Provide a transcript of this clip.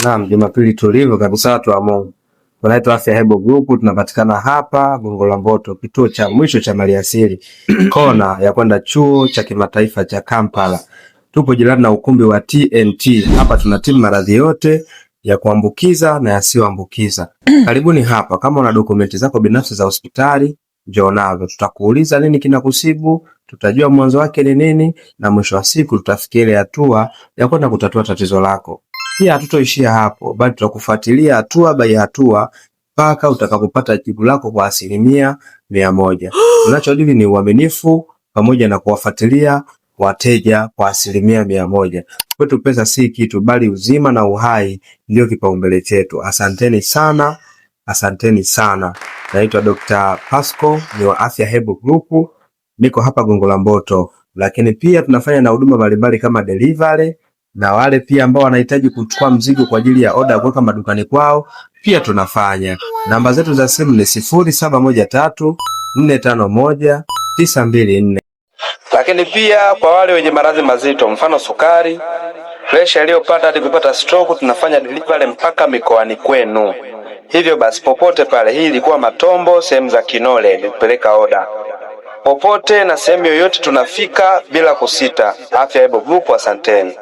Naam, Jumapili tulivu kabisa watu wa Mungu. Tunaitwa Afya Herbal Group, tunapatikana hapa Gongo la Mboto, kituo cha mwisho cha maliasili, kona ya kwenda chuo cha kimataifa cha Kampala. Tupo jirani na ukumbi wa TNT. Hapa tunatibu maradhi yote ya kuambukiza na yasiyoambukiza. Karibuni hapa. Kama una dokumenti zako binafsi za hospitali, njoo nazo. Tutakuuliza nini kinakusibu, tutajua mwanzo wake ni nini, na mwisho wa siku tutafikia ile hatua ya kwenda kutatua tatizo lako. Pia hatutoishia hapo, bali tutakufuatilia hatua by hatua mpaka utakapopata jibu lako kwa 100%. Tunachodili ni uaminifu pamoja na kuwafuatilia wateja kwa 100%. Kwetu pesa si kitu, bali uzima na uhai ndio kipaumbele chetu. Asanteni sana, asanteni sana. Naitwa Dr. Pasco, ni wa Afya Herbal Group. Niko hapa Gongo la Mboto, lakini pia tunafanya na huduma mbalimbali kama delivery, na wale pia ambao wanahitaji kuchukua mzigo kwa ajili ya oda kuweka madukani kwao pia tunafanya. Namba zetu za simu ni 0713451924. Lakini pia kwa wale wenye maradhi mazito, mfano sukari, presha iliyopanda hadi kupata stroke, tunafanya delivery mpaka mikoani kwenu. Hivyo basi popote pale, hii ilikuwa Matombo, sehemu za Kinole, nilipeleka oda. Popote na sehemu yoyote tunafika bila kusita. Afya Herbal Group, asanteni.